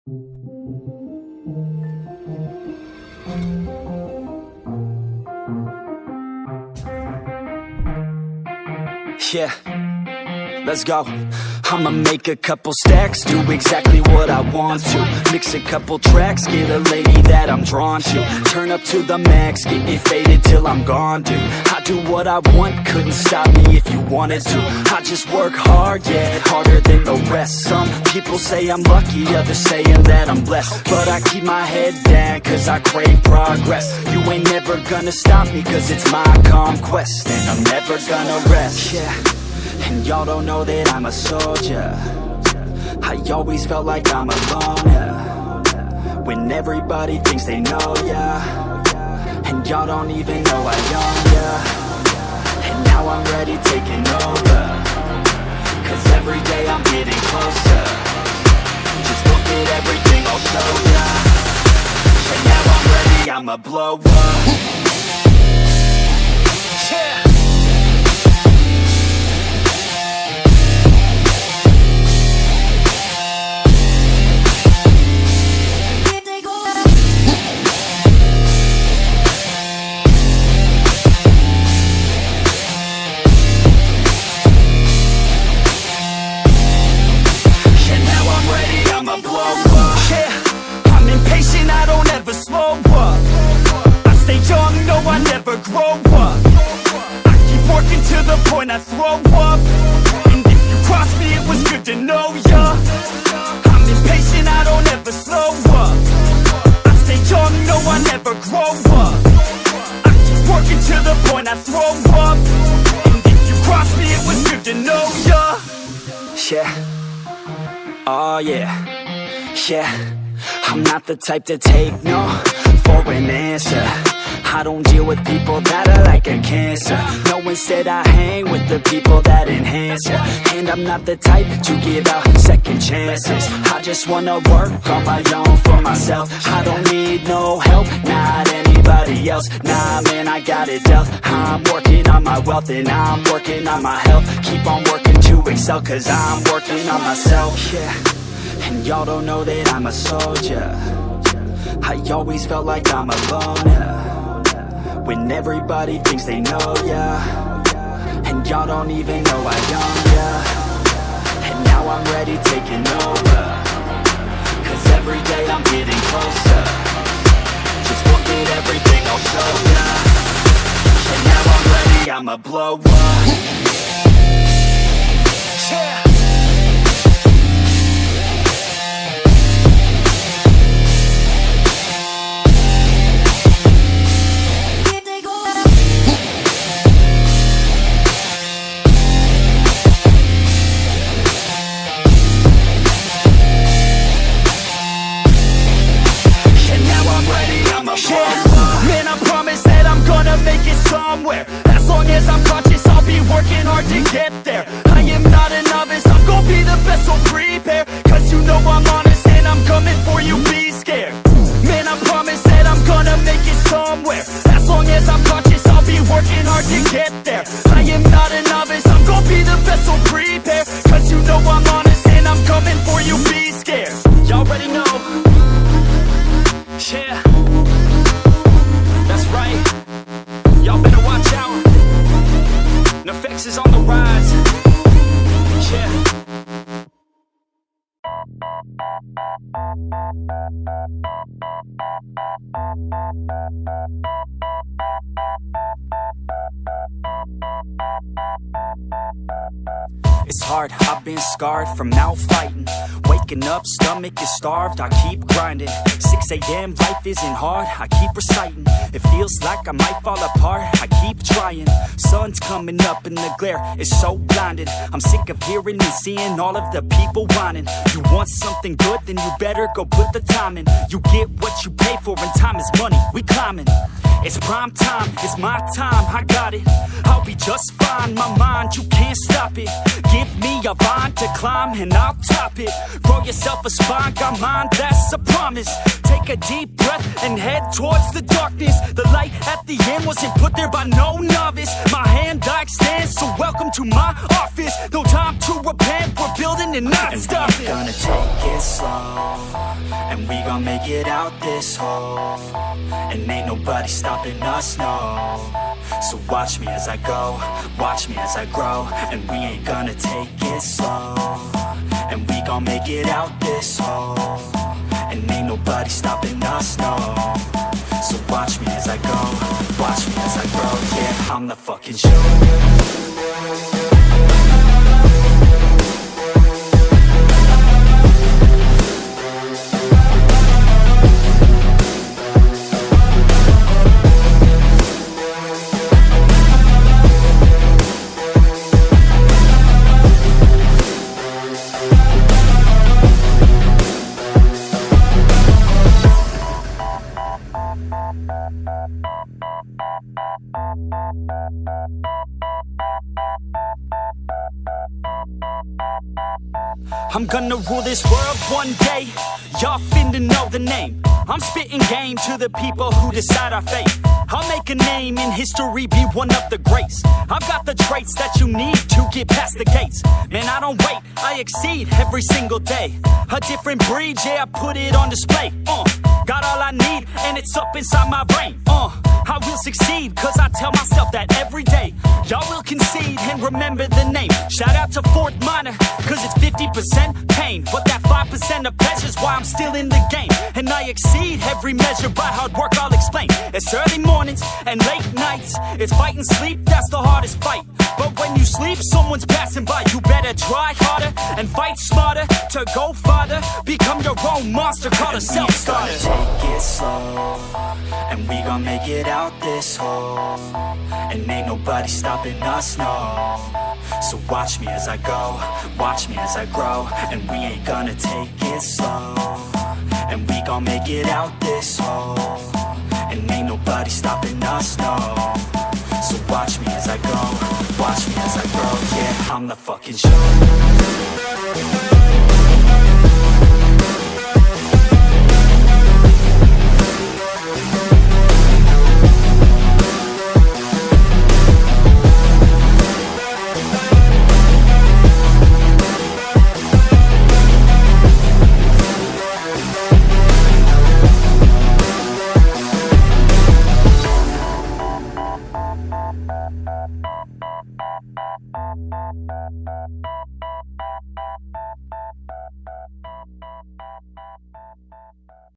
Yeah, let's go. I'ma make a couple stacks, do exactly what I want to. Mix a couple tracks, get a lady that I'm drawn to. Turn up to the max, get it faded till I'm gone, dude. I do what I want, couldn't stop me if you wanted to. I just work hard, yeah, harder than the rest. Some people say I'm lucky, others saying that I'm blessed. But I keep my head down, cause I crave progress. You ain't never gonna stop me, cause it's my conquest. And I'm never gonna rest, yeah. And y'all don't know that I'm a soldier. I always felt like I'm alone, yeah. When everybody thinks they know, yeah. And y'all don't even know I own, yeah. And now I'm ready taking over, cause every day I'm getting closer. Just look at everything I'll show ya. And now I'm ready, I'ma blow up. Yeah. I throw up, and if you cross me, it was good to know ya. I'm impatient, I don't ever slow up. I stay young, no, I never grow up. I keep working to the point I throw up, and if you cross me, it was good to know ya. Yeah, oh yeah, yeah. I'm not the type to take no for an answer. I don't deal with people that are like a cancer. No, instead I hang with the people that enhance ya. And I'm not the type to give out second chances. I just wanna work on my own for myself. I don't need no help, not anybody else. Nah, man, I got it dealt. I'm working on my wealth and I'm working on my health. Keep on working to excel, cause I'm working on myself. Yeah, and y'all don't know that I'm a soldier. I always felt like I'm alone, yeah. When everybody thinks they know, yeah. And y'all don't even know I own, yeah. And now I'm ready taking over, cause every day I'm getting closer. Just look at everything I'll show ya. And now I'm ready, I'ma blow up. Yeah. Man, I promise that I'm gonna make it somewhere. As long as I'm conscious, I'll be working hard to get there. I am not a novice, I'm gonna be the best, so prepare. Cause you know I'm honest and I'm coming for you, be scared. Man, I promise that I'm gonna make it somewhere. As long as I'm conscious, I'll be working hard to get there. I am not a novice, I'm gonna be the best, so prepare. Cause you know I'm honest and I'm coming for you, be scared. Y'all already know. Yeah, that's right. Y'all better watch out. NFX is on the rise. Yeah. It's hard, I've been scarred from out fighting. Waking up, stomach is starved, I keep grinding. 6 a.m, life isn't hard, I keep reciting. It feels like I might fall apart, I keep trying. Sun's coming up and the glare is so blinding. I'm sick of hearing and seeing all of the people whining. You want something good, then you better go put the time in. You get what you pay for and time is money, we climbing. It's prime time, it's my time, I got it. I'll be just fine, my mind, you can't stop it. Give me a vine to climb and I'll top it. Grow yourself a spine, got mine, that's a promise. Take a deep breath and head towards the darkness. The light at the end wasn't put there by no novice. My hand I extend, so welcome to my office. No time to repent, we're building and not stopping. I'm gonna take it slow, and we gon' make it out this hole. And ain't nobody stopping us, no. So watch me as I go, watch me as I grow, and we ain't gonna take it slow. And we gon' make it out this hole, and ain't nobody stopping us, no. So watch me as I go, watch me as I grow, yeah, I'm the fucking show. I'm gonna rule this world one day. Y'all finna know the name. I'm spitting game to the people who decide our fate. I'll make a name in history, be one of the greats. I've got the traits that you need to get past the gates. Man, I don't wait, I exceed every single day. A different breed, yeah, I put it on display. Got all I need, and it's up inside my brain. I will succeed, cause I tell myself that every day. Y'all will concede and remember the name. Shout out to Fort Minor, cause it's 50% pain, but that 5% of pleasure's why I'm still in the game. And I exceed every measure by hard work, I'll explain. It's early mornings and late nights. It's fight and sleep, that's the hardest fight. But when you sleep, someone's passing by. You better try harder and fight smarter to go farther. Become your own monster, called a self-starter. Take it slow, and we gon' make it out this hole. And ain't nobody stopping us, no. So watch me as I go, watch me as I grow, and we ain't gonna take it slow. And we gon' make it out this hole, and ain't nobody stopping us, no. So watch me as I go, watch me as I grow, yeah, I'm the fucking show.